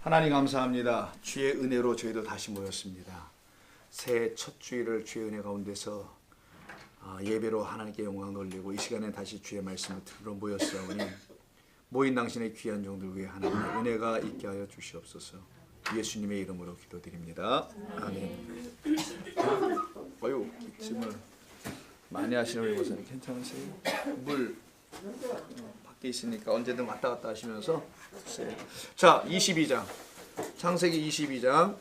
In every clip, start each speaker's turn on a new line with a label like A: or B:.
A: 하나님 감사합니다. 주의 은혜로 저희도 다시 모였습니다. 새해 첫 주일을 주의 은혜 가운데서 예배로 하나님께 영광 돌리고 이 시간에 다시 주의 말씀을 들으러 모였사오니 모인 당신의 귀한 종들 위해 하나님의 은혜가 있게 하여 주시옵소서. 예수님의 이름으로 기도드립니다. 아멘. 어유 기침을 많이 하시는 우리 목사님 괜찮으세요? 물 밖에 있으니까 언제든 왔다 갔다 하시면서. 자, 22장 창세기 22장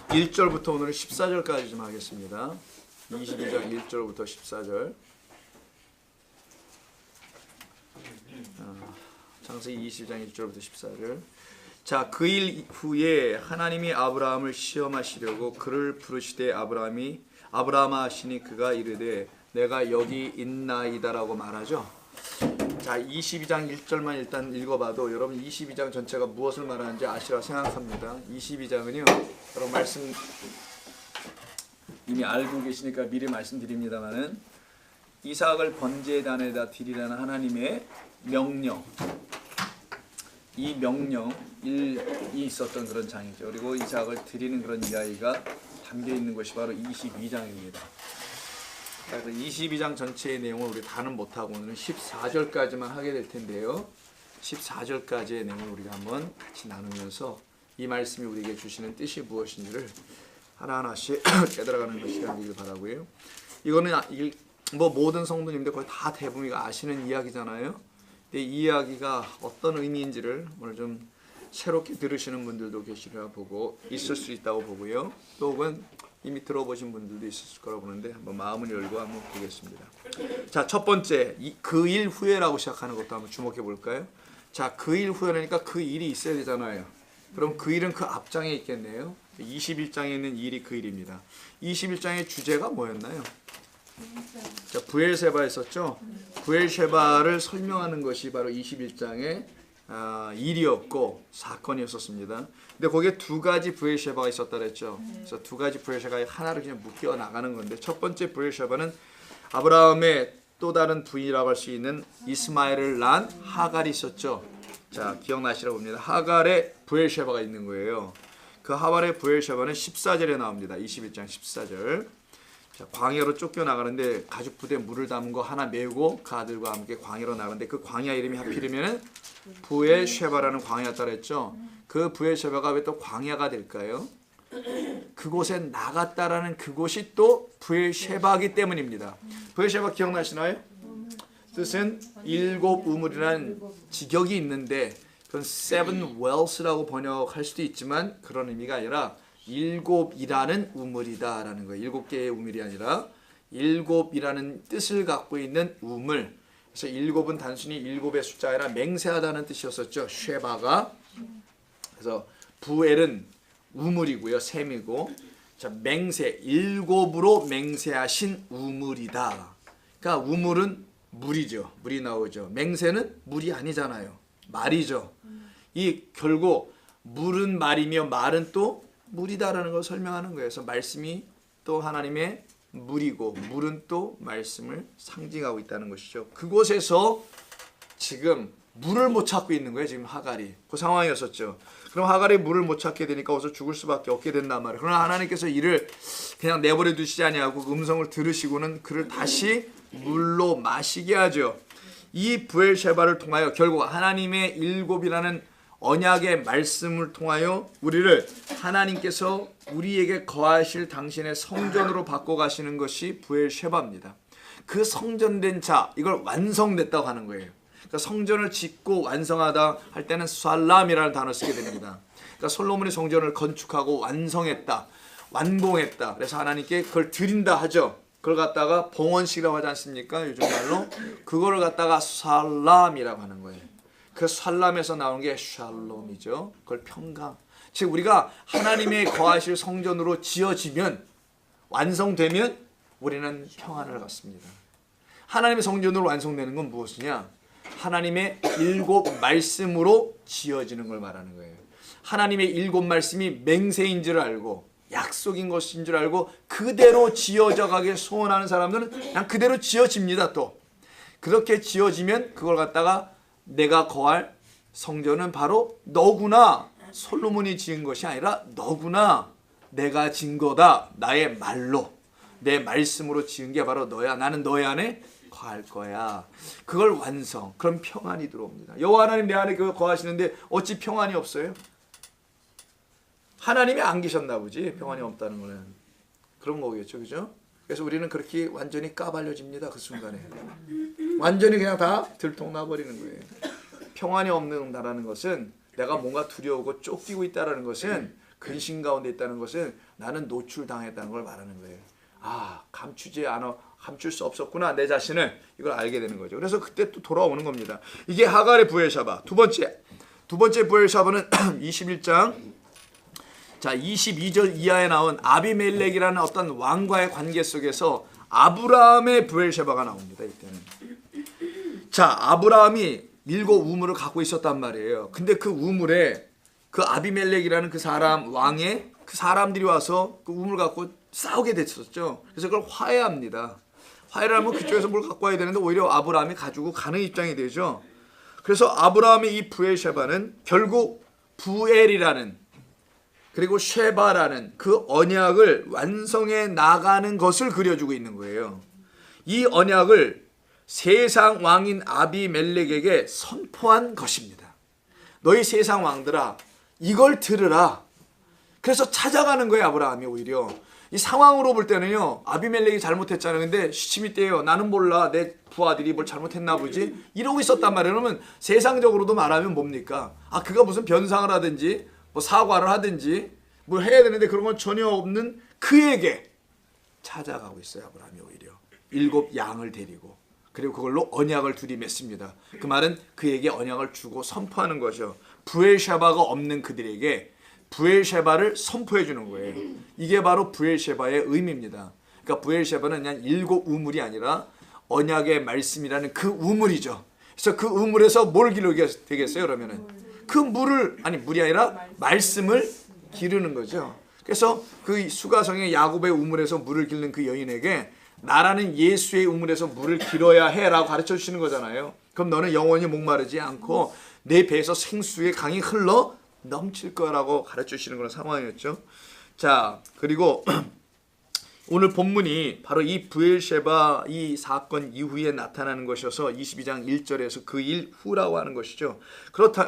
A: 1절부터 오늘은 14절까지 좀 하겠습니다. 22장 1절부터 14절. 창세기 22장 1절부터 14절. 자, 그 일 후에 하나님이 아브라함을 시험하시려고 그를 부르시되 아브라함아 하시니 그가 이르되 내가 여기 있나이다라고 말하죠. 자, 22장 1절만 일단 읽어봐도 여러분 22장 전체가 무엇을 말하는지 아시라 생각합니다. 22장은요, 여러분 말씀 이미 알고 계시니까 미리 말씀드립니다만은 이삭을 번제단에다 드리라는 하나님의 명령, 이 명령이 있었던 그런 장이죠. 그리고 이삭을 드리는 그런 이야기가 담겨 있는 것이 바로 22장입니다. 22장 전체의 내용을 우리 다는 못하고 오늘은 14절까지만 하게 될 텐데요. 14절까지의 내용을 우리가 한번 같이 나누면서 이 말씀이 우리에게 주시는 뜻이 무엇인지를 하나하나씩 깨달아가는 그 시간이길 바라고요. 이거는 뭐 모든 성도님들 거의 다 대부분 아시는 이야기잖아요. 근데 이 이야기가 어떤 의미인지를 오늘 좀 새롭게 들으시는 분들도 계시리라 보고 있을 수 있다고 보고요. 또 혹은 이미 들어보신 분들도 있을 거라고 보는데 한번 마음을 열고 한번 보겠습니다. 자, 첫 번째 그 일 후에라고 시작하는 것도 한번 주목해 볼까요? 자, 그 일 후에라니까 그 일이 있어야 되잖아요. 그럼 그 일은 그 앞장에 있겠네요. 21장에 있는 일이 그 일입니다. 21장의 주제가 뭐였나요? 자, 브엘세바 있었죠. 브엘세바를 설명하는 것이 바로 21장의 일이었고 사건이었었습니다. 근데 거기에 두 가지 브엘세바가 있었다 그랬죠. 그래서 두 가지 브엘세바가 하나를 그냥 묶여 나가는 건데 첫 번째 브엘세바는 아브라함의 또 다른 부인이라고 할 수 있는 이스마엘을 낳은 하갈이 있었죠. 자, 기억나시라고 봅니다. 하갈의 브엘세바가 있는 거예요. 그 하갈의 브엘세바는 14절에 나옵니다. 21장 14절. 자, 광야로 쫓겨나가는데 가죽 부대에 물을 담은 거 하나 메고 그 아들과 함께 광야로 나가는데 그 광야 이름이 하필이면 브엘세바라는 광야였다 그랬죠. 그 브엘세바가 왜 또 광야가 될까요? 그곳에 나갔다라는 그곳이 또 브엘세바이기 때문입니다. 브엘세바 기억나시나요? 뜻은 일곱 우물이라는 직역이 있는데 그건 seven wells라고 번역할 수도 있지만 그런 의미가 아니라 일곱이라는 우물이다라는 거예요. 일곱 개의 우물이 아니라 일곱이라는 뜻을 갖고 있는 우물. 그래서 일곱은 단순히 일곱의 숫자가 아니라 맹세하다는 뜻이었었죠. 쉐바가. 그래서 부엘은 우물이고요. 셈이고. 자, 맹세, 일곱으로 맹세하신 우물이다. 그러니까 우물은 물이죠. 물이 나오죠. 맹세는 물이 아니잖아요. 말이죠. 이 결국 물은 말이며 말은 또 물이다라는 걸 설명하는 거예요. 그래서 말씀이 또 하나님의 물이고 물은 또 말씀을 상징하고 있다는 것이죠. 그곳에서 지금 물을 못 찾고 있는 거예요. 지금 하갈이. 그 상황이었었죠. 그럼 하갈이 물을 못 찾게 되니까 어서 죽을 수밖에 없게 된단 말이에요. 그러나 하나님께서 이를 그냥 내버려 두시지 아니하고 음성을 들으시고는 그를 다시 물로 마시게 하죠. 이 브엘세바를 통하여 결국 하나님의 일곱이라는 언약의 말씀을 통하여 우리를 하나님께서 우리에게 거하실 당신의 성전으로 바꿔가시는 것이 브엘세바입니다. 그 성전된 자, 이걸 완성됐다고 하는 거예요. 그러니까 성전을 짓고 완성하다 할 때는 살람이라는 단어를 쓰게 됩니다. 그러니까 솔로몬이 성전을 건축하고 완성했다, 완공했다. 그래서 하나님께 그걸 드린다 하죠. 그걸 갖다가 봉헌식이라고 하지 않습니까? 요즘 말로 그거를 갖다가 살람이라고 하는 거예요. 그 살람에서 나오는 게 샬롬이죠. 그걸 평강. 즉 우리가 하나님의 거하실 성전으로 지어지면 완성되면 우리는 평안을 갖습니다. 하나님의 성전으로 완성되는 건 무엇이냐? 하나님의 일곱 말씀으로 지어지는 걸 말하는 거예요. 하나님의 일곱 말씀이 맹세인 줄 알고 약속인 것인 줄 알고 그대로 지어져 가길 소원하는 사람들은 그냥 그대로 지어집니다. 또 그렇게 지어지면 그걸 갖다가 내가 거할 성전은 바로 너구나, 솔로몬이 지은 것이 아니라 너구나, 내가 지은 거다. 나의 말로, 내 말씀으로 지은 게 바로 너야. 나는 너의 안에 거할 거야. 그걸 완성. 그럼 평안이 들어옵니다. 여호와 하나님 내 안에 거하시는데 어찌 평안이 없어요? 하나님이 안 계셨나 보지. 평안이 없다는 거는 그런 거겠죠, 그죠? 그래서 우리는 그렇게 완전히 까발려집니다. 그 순간에 완전히 그냥 다 들통나버리는 거예요. 평안이 없는다라는 것은, 내가 뭔가 두려우고 쫓기고 있다라는 것은, 근심 가운데 있다는 것은 나는 노출당했다는 걸 말하는 거예요. 아, 감출 수 없었구나, 내 자신을. 이걸 알게 되는 거죠. 그래서 그때 또 돌아오는 겁니다. 이게 하갈의 부엘샤바. 두 번째 부엘샤바는 21장 자 22절 이하에 나온 아비멜렉이라는 어떤 왕과의 관계 속에서 아브라함의 부엘샤바가 나옵니다. 이때는 자, 아브라함이 7 우물을 갖고 있었단 말이에요. 근데 그 우물에 그 아비멜렉이라는 그 사람, 왕의 그 사람들이 와서 그 우물 갖고 싸우게 됐었죠. 그래서 그걸 화해합니다. 화해를 하면 그쪽에서 뭘 갖고 와야 되는데 오히려 아브라함이 가지고 가는 입장이 되죠. 그래서 아브라함의 이 부엘샤바는 결국 부엘이라는, 그리고 쉐바라는 그 언약을 완성해 나가는 것을 그려주고 있는 거예요. 이 언약을 세상 왕인 아비멜렉에게 선포한 것입니다. 너희 세상 왕들아, 이걸 들으라. 그래서 찾아가는 거예요. 아브라함이 오히려 이 상황으로 볼 때는요, 아비멜렉이 잘못했잖아요. 근데 시침이 때요, 나는 몰라, 내 부하들이 뭘 잘못했나 보지, 이러고 있었단 말이에요. 그러면 세상적으로도 말하면 뭡니까? 아, 그가 무슨 변상을 하든지 뭐 사과를 하든지 뭘 해야 되는데 그런 건 전혀 없는 그에게 찾아가고 있어요. 아브라함이 오히려 7 양을 데리고, 그리고 그걸로 언약을 둘이 맺습니다. 그 말은 그에게 언약을 주고 선포하는 거죠. 부엘샤바가 없는 그들에게 부엘샤바를 선포해 주는 거예요. 이게 바로 부엘샤바의 의미입니다. 그러니까 부엘샤바는 그냥 7 우물이 아니라 언약의 말씀이라는 그 우물이죠. 그래서 그 우물에서 뭘 기르게 되겠어요? 그러면은 그 물을, 아니 물이 아니라 말씀을 기르는 거죠. 그래서 그 수가성의 야곱의 우물에서 물을 기르는 그 여인에게 나라는 예수의 우물에서 물을 길어야 해라고 가르쳐 주시는 거잖아요. 그럼 너는 영원히 목마르지 않고 내 배에서 생수의 강이 흘러 넘칠 거라고 가르쳐 주시는 그런 상황이었죠. 자, 그리고 오늘 본문이 바로 이 부엘셰바 이 사건 이후에 나타나는 것이어서 22장 1절에서 그 일 후라고 하는 것이죠.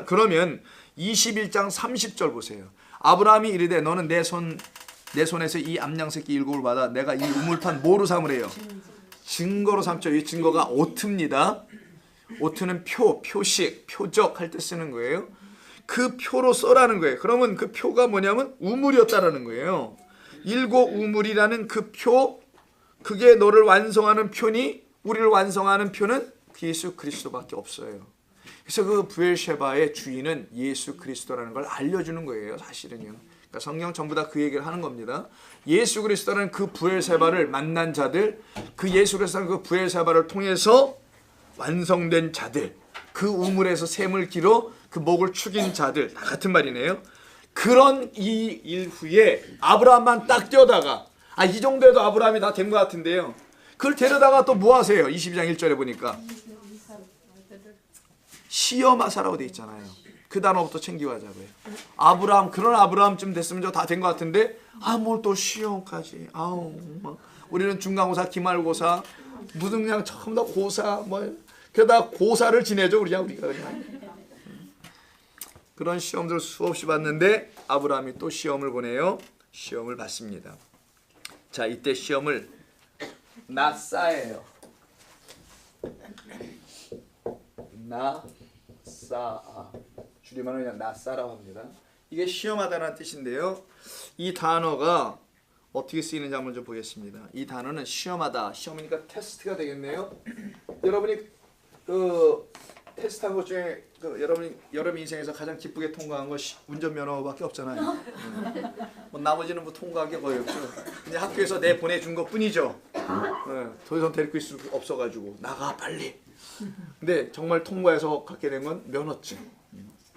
A: 그러면 21장 30절 보세요. 아브라함이 이르되 너는 내 손에서 이 암양 새끼 7을 받아 내가 이 우물판 뭐로 삼으래요? 증거로 삼죠. 이 증거가 오트입니다. 오트는 표식, 표적 할 때 쓰는 거예요. 그 표로 써라는 거예요. 그러면 그 표가 뭐냐면 우물이었다라는 거예요. 7 우물이라는 그 표, 그게 너를 완성하는 표니, 우리를 완성하는 표는 예수 그리스도밖에 없어요. 그래서 그 부엘셰바의 주인은 예수 그리스도라는 걸 알려주는 거예요. 사실은요. 그러니까 성경 전부 다 그 얘기를 하는 겁니다. 예수 그리스도는 그 부엘셰바를 만난 자들, 그 예수 그리스도는 그 부엘셰바를 통해서 완성된 자들, 그 우물에서 샘을 길어 그 목을 축인 자들, 다 같은 말이네요. 그런 이 일 후에 아브라함만 딱 뛰어다가, 이 정도에도 아브라함이 다 된 것 같은데요. 그걸 데려다가 또 뭐 하세요? 22장 1절에 보니까 시험하사라고 돼 있잖아요. 그 단어부터 챙겨가자고요. 아브라함, 그런 아브라함쯤 됐으면 저 다 된 것 같은데 뭘 또 시험까지. 우리는 중간고사, 기말고사, 무슨 그냥 처음부터 고사, 그러다 고사를 지내죠. 우리가 그냥. 그런 시험들을 수없이 봤는데 아브라함이 또 시험을 보내요. 시험을 받습니다. 자, 이때 시험을 나사예요. 나사, 줄임말은 그냥 나사라고 합니다. 이게 시험하다는 뜻인데요. 이 단어가 어떻게 쓰이는지 한번 좀 보겠습니다. 이 단어는 시험하다, 시험이니까 테스트가 되겠네요. 여러분이 그 테스트한 것 중에 여러분 인생에서 가장 기쁘게 통과한 건 운전면허밖에 없잖아요. 나머지는 통과한 게 거의 없죠. 그냥 학교에서 내 보내준 것 뿐이죠. 더 이상 데리고 있을 수 없어가지고 나가 빨리. 근데 정말 통과해서 갖게 된 건 면허증.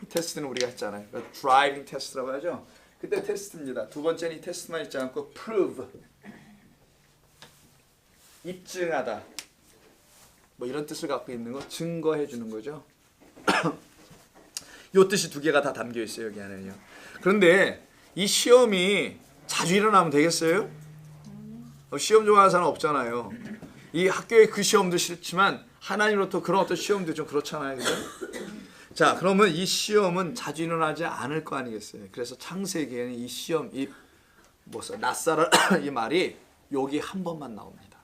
A: 테스트는 우리가 했잖아요. 드라이빙 테스트라고 하죠. 그때 테스트입니다. 두 번째는 이 테스트만 있지 않고 prove, 입증하다. 뭐 이런 뜻을 갖고 있는 거, 증거해 주는 거죠. 이 뜻이 두 개가 다 담겨 있어요, 여기 안에는요. 그런데 이 시험이 자주 일어나면 되겠어요? 시험 좋아하는 사람 없잖아요. 이 학교의 그 시험도 싫지만 하나님으로부터 그런 어떤 시험도 좀 그렇잖아요. 그죠? 자, 그러면 이 시험은 자주 일어나지 않을 거 아니겠어요. 그래서 창세기에는 이 시험, 이 낯사라 이 말이 여기 한 번만 나옵니다.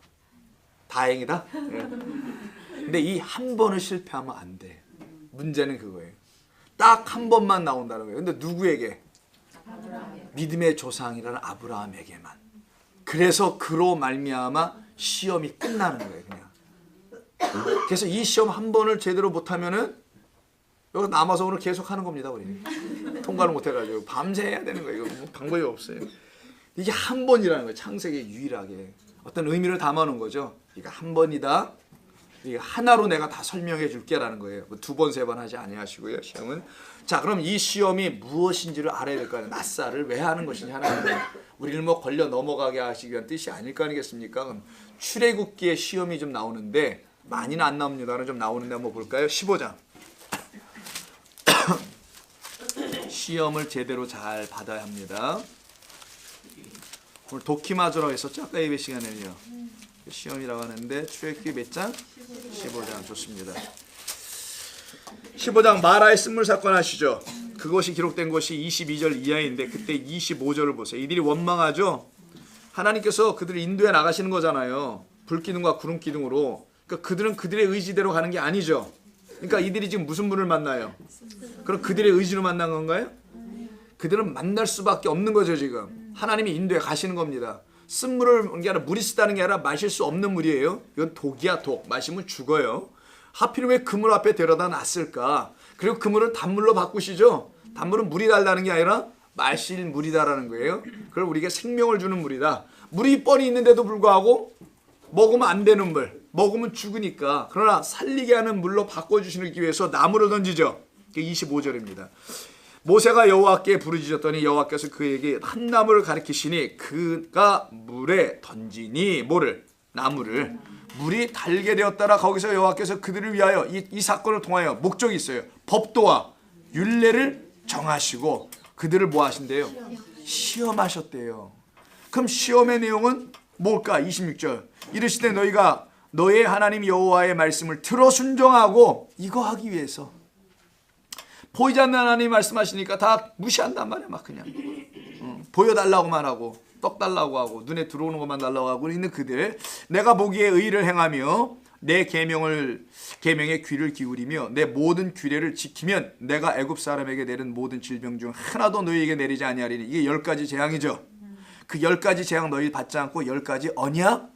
A: 다행이다. 예. 근데 이 한 번을 실패하면 안 돼. 문제는 그거예요. 딱 한 번만 나온다는 거예요. 근데 누구에게? 믿음의 조상이라는 아브라함에게만. 그래서 그로 말미암아 시험이 끝나는 거예요, 그냥. 그래서 이 시험 한 번을 제대로 못하면은 여기 남아서 오늘 계속 하는 겁니다, 우리. 통과를 못해가지고 밤새 해야 되는 거예요. 이거 뭐 방법이 없어요. 이게 한 번이라는 거예요. 창세기에 유일하게 어떤 의미를 담아놓은 거죠. 이거 한 번이다. 이게 하나로 내가 다 설명해 줄게라는 거예요. 두 번, 세 번 하지 아니하시고요. 시험은. 자, 그럼 이 시험이 무엇인지를 알아야 될 거 아니에요. 낯살을 왜 하는 것인지 하나님은 우리를 뭐 걸려 넘어가게 하시기 위한 뜻이 아닐 거 아니겠습니까? 그럼 출애굽기에 시험이 좀 나오는데 많이는 안 나옵니다는 좀 나오는데 한번 볼까요? 15장. 시험을 제대로 잘 받아야 합니다. 오늘 도키마저라고 했었죠? 아까 예배 시간에는요. 시험이라고 하는데 출애굽기 몇 장? 15장 좋습니다. 15장 마라의 쓴물 사건 아시죠? 그것이 기록된 것이 22절 이하인데 그때 25절을 보세요. 이들이 원망하죠? 하나님께서 그들을 인도해 나가시는 거잖아요. 불기둥과 구름기둥으로. 그러니까 그들은 그들의 의지대로 가는 게 아니죠. 그러니까 이들이 지금 무슨 분을 만나요? 그럼 그들의 의지로 만난 건가요? 그들은 만날 수밖에 없는 거죠, 지금. 하나님이 인도해 가시는 겁니다. 쓴물을 게 아니라 물이 쓰다는 게 아니라 마실 수 없는 물이에요. 이건 독이야, 독. 마시면 죽어요. 하필 왜 그 물 앞에 데려다 놨을까? 그리고 그 물을 단물로 바꾸시죠. 단물은 물이 달라는 게 아니라 마실 물이다라는 거예요. 그걸 우리에게 생명을 주는 물이다. 물이 뻔히 있는데도 불구하고 먹으면 안 되는 물, 먹으면 죽으니까. 그러나 살리게 하는 물로 바꿔주시기 위해서 나무를 던지죠. 25절입니다. 모세가 여호와께 부르짖었더니 여호와께서 그에게 한 나무를 가리키시니 그가 물에 던지니 뭐를? 나무를. 물이 달게 되었더라. 거기서 여호와께서 그들을 위하여 이 사건을 통하여 목적이 있어요. 법도와 율례를 정하시고 그들을 뭐 하신대요? 시험하셨대요. 그럼 시험의 내용은 뭘까? 26절. 이르시되 너희가 너의 하나님 여호와의 말씀을 들어 순종하고 이거 하기 위해서. 보이지 않는 하나님 말씀하시니까 다 무시한단 말이야. 막 그냥 보여달라고만 하고 떡 달라고 하고 눈에 들어오는 것만 달라고 하고 있는 그들. 내가 보기에 의를 행하며 내 계명에 귀를 기울이며 내 모든 규례를 지키면 내가 애굽 사람에게 내린 모든 질병 중 하나도 너희에게 내리지 아니하리니. 이게 10가지 재앙이죠. 그 10가지 재앙 너희 받지 않고 10가지 언약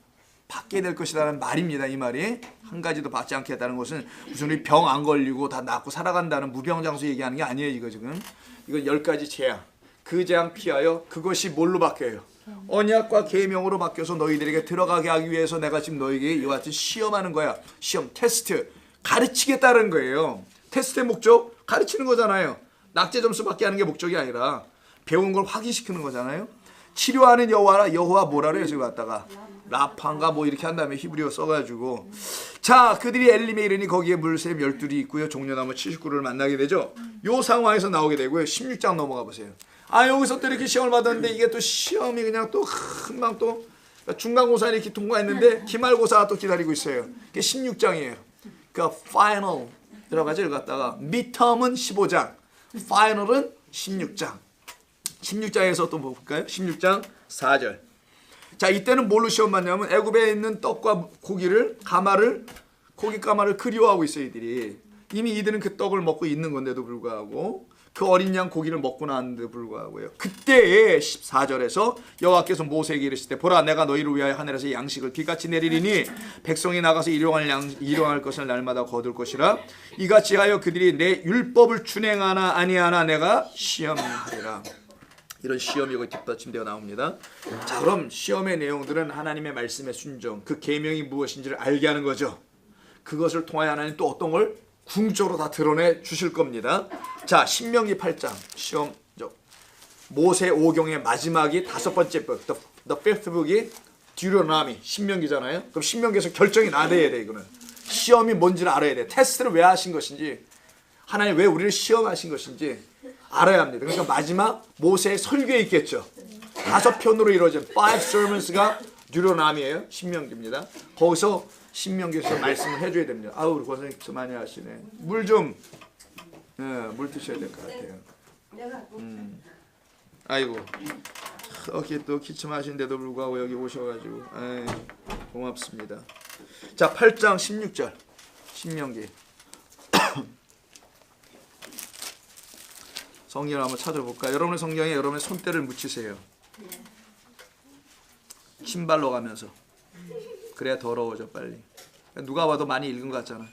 A: 받게 될 것이라는 말입니다. 이 말이 한 가지도 받지 않겠다는 것은 무슨 우리 병 안 걸리고 다 낫고 살아간다는 무병장수 얘기하는 게 아니에요. 이거 지금 이건 10가지 재앙. 그 재앙 피하여 그것이 뭘로 바뀌어요? 언약과 계명으로 바뀌어서 너희들에게 들어가게 하기 위해서 내가 지금 너희에게 이와 같은 시험하는 거야. 시험, 테스트, 가르치겠다는 거예요. 테스트의 목적 가르치는 거잖아요. 낙제 점수밖에 하는 게 목적이 아니라 배운 걸 확인시키는 거잖아요. 치료하는 여호와 뭐라 그래요? 지금 갖다가 라판가 뭐 이렇게 한 다음에 히브리어 써가지고. 자, 그들이 엘림에 이르니 거기에 물샘 12이 있고요. 종려나무 79를 만나게 되죠. 요 상황에서 나오게 되고요. 16장 넘어가 보세요. 아, 여기서 또 이렇게 시험을 받았는데 이게 또 시험이 그냥 또 금방 또 중간고사 이렇게 통과했는데 기말고사가 또 기다리고 있어요. 그게 16장이에요. 그 파이널 들어가죠. 갖다가 midterm은 15장, 파이널은 16장. 16장에서 또 볼까요? 16장 4절. 자, 이때는 뭘로 시험 받냐면 애굽에 있는 떡과 고기를 고기 가마를 그리워하고 있어요. 이들이 이미 이들은 그 떡을 먹고 있는 건데도 불구하고 그 어린 양 고기를 먹고 나왔는데도 불구하고요. 그때에 14절에서 여호와께서 모세에게 이르시되 보라 내가 너희를 위하여 하늘에서 양식을 비같이 내리리니 백성이 나가서 일용할 것을 날마다 거둘 것이라. 이같이 하여 그들이 내 율법을 준행하나 아니하나 내가 시험하리라. 이런 시험이 여기 뒷받침되어 나옵니다. 자, 그럼 시험의 내용들은 하나님의 말씀의 순종, 그 계명이 무엇인지를 알게 하는 거죠. 그것을 통하여 하나님 또 어떤 걸 궁적으로 다 드러내 주실 겁니다. 자, 신명기 8장 시험 모세 오경의 마지막이 5번째 book, the fifth book이 Deuteronomy, 신명기잖아요. 그럼 신명기에서 결정이 나돼야 돼. 이거는 시험이 뭔지를 알아야 돼. 테스트를 왜 하신 것인지, 하나님 왜 우리를 시험하신 것인지 알아야 합니다. 그러니까 마지막 모세의 설교에 있겠죠. 5편으로 이루어진 5 sermons가 Deuteronomy예요. 신명기입니다. 거기서 신명기에서 말씀을 해줘야 됩니다. 아우 우리 권사님 좀 많이 하시네. 물 물 드셔야 될 것 같아요. 아이고 이렇게 또 기침하시는데도 불구하고 여기 오셔가지고 고맙습니다. 자 8장 16절 신명기 성경을 한번 찾아볼까요? 여러분의 성경에 여러분의 손때를 묻히세요. 신발로 가면서. 그래야 더러워져 빨리. 누가 봐도 많이 읽은 것 같잖아.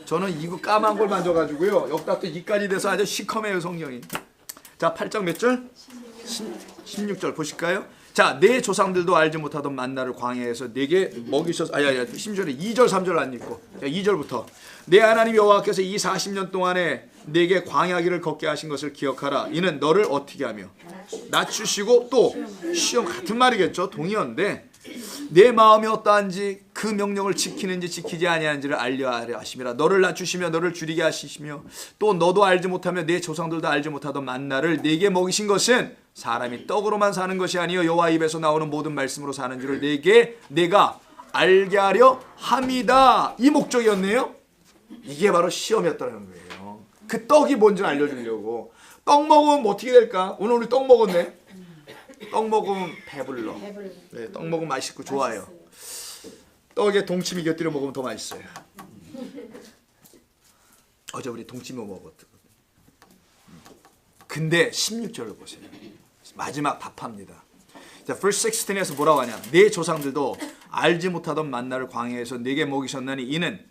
A: 저는 이거 까만 걸 만져가지고요. 여기다 또 이까지 돼서 아주 시커매요 성경이. 자 8장 몇 절? 16절 보실까요? 자, 내 조상들도 알지 못하던 만나를 광야에서 내게 먹이셔서 심지어는 2절 3절 안 읽고 2절부터 내 하나님 여호와께서 이 40년 동안에 내게 광야길을 걷게 하신 것을 기억하라. 이는 너를 어떻게 하며 낮추시고 또 시험 같은 말이겠죠. 동의어인데 내 마음이 어떠한지 그 명령을 지키는지 지키지 아니하는지를 알려하려 하심이라. 너를 낮추시며 너를 줄이게 하시며 또 너도 알지 못하며 내 조상들도 알지 못하던 만나를 내게 먹이신 것은 사람이 떡으로만 사는 것이 아니요 여호와 입에서 나오는 모든 말씀으로 사는 줄을 내가 알게 하려 함이다. 이 목적이었네요. 이게 바로 시험이었다는 거예요. 그 떡이 뭔지를 알려주려고. 떡 먹으면 어떻게 될까? 오늘 우리 떡 먹었네. 떡 먹으면 배불러. 네, 떡 먹으면 맛있고 좋아요. 떡에 동치미 곁들여 먹으면 더 맛있어요. 어제 우리 동치미 먹었거든. 근데 16절을 보세요. 마지막 답합니다. 자, verse 16에서 뭐라고 하냐? 내 조상들도 알지 못하던 만나를 광야에서 내게 먹이셨나니 이는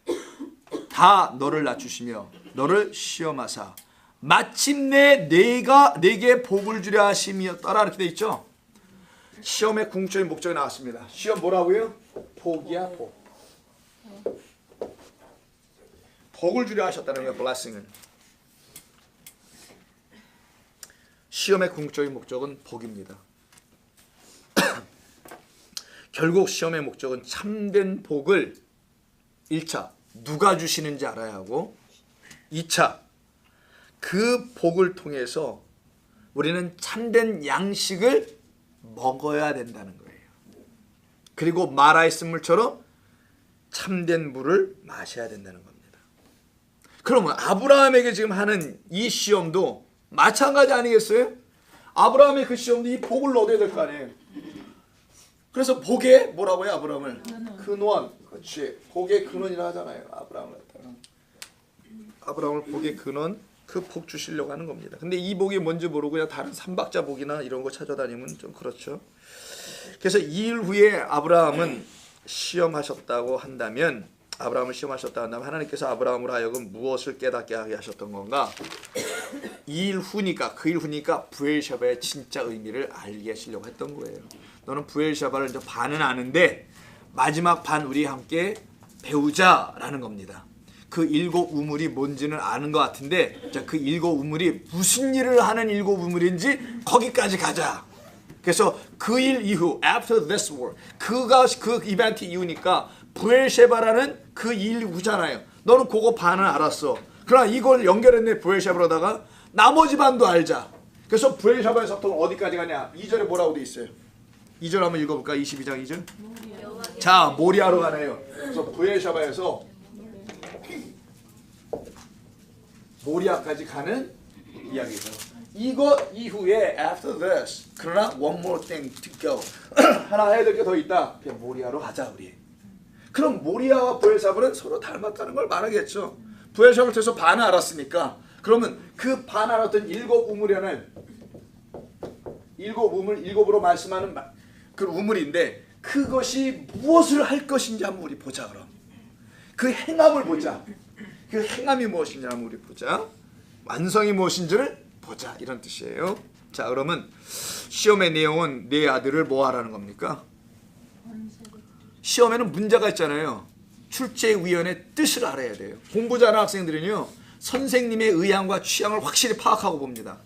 A: 다 너를 낮추시며 너를 시험하사 마침내 내게 복을 주려 하심이었더라. 이렇게 돼 있죠. 시험의 궁극적인 목적이 나왔습니다. 시험 뭐라고요? 복이야 복. 복을 주려 하셨다는 거예요. blessing을. 시험의 궁극적인 목적은 복입니다. 결국 시험의 목적은 참된 복을 1차 누가 주시는지 알아야 하고 2차 그 복을 통해서 우리는 참된 양식을 먹어야 된다는 거예요. 그리고 마라의 쓴물처럼 참된 물을 마셔야 된다는 겁니다. 그러면 아브라함에게 지금 하는 이 시험도 마찬가지 아니겠어요? 아브라함의 그 시험도 이 복을 얻어야 될 거 아니에요. 그래서 복의 뭐라고 해요? 아브라함을 근원. 그렇지. 복의 근원이라 하잖아요. 아브라함을 복의 근원, 그 복 주시려고 하는 겁니다. 근데 이 복이 뭔지 모르고 그냥 다른 삼박자 복이나 이런 거 찾아다니면 좀 그렇죠. 그래서 2일 후에 아브라함은 시험하셨다고 한다면 하나님께서 아브라함으로 하여금 무엇을 깨닫게 하게 하셨던 건가? 2일 후니까 그 일 후니까 부엘샤바의 진짜 의미를 알게 하시려고 했던 거예요. 너는 부엘샤바를 이제 반은 아는데 마지막 반 우리 함께 배우자라는 겁니다. 그 7 우물이 뭔지는 아는 것 같은데 자, 그 7 우물이 무슨 일을 하는 7 우물인지 거기까지 가자. 그래서 그 일 이후 after this war 그 이벤트 이후니까 부엘셰바라는 그 일 후잖아요. 너는 그거 반은 알았어. 그러나 이걸 연결했네 부엘셰바로다가 나머지 반도 알자. 그래서 부엘셰바에서부터 어디까지 가냐? 2절에 뭐라고 돼 있어요? 2절 한번 읽어볼까? 22장 2절. 자 모리아로 가네요. 그래서 부엘셰바에서 모리아까지 가는 이야기죠. 이것 이후에 after this 그러나 one more thing to go 하나 해야 될 게 더 있다. 그냥 모리아로 가자 우리. 그럼 모리아와 부엘사바는 서로 닮았다는 걸 말하겠죠. 부엘사바를 통해서 반을 알았으니까 그러면 그 반 알았던 7 우물에는 7 우물 7으로 말씀하는 그 우물인데 그것이 무엇을 할 것인지 한번 우리 보자. 그럼 그 행함을 보자. 그 행함이 무엇인지 한번 우리 보자. 완성이 무엇인지를 보자. 이런 뜻이에요. 자 그러면 시험의 내용은 내 아들을 뭐 하라는 겁니까? 시험에는 문제가 있잖아요. 출제위원의 뜻을 알아야 돼요. 공부 잘하는 학생들은요 선생님의 의향과 취향을 확실히 파악하고 봅니다.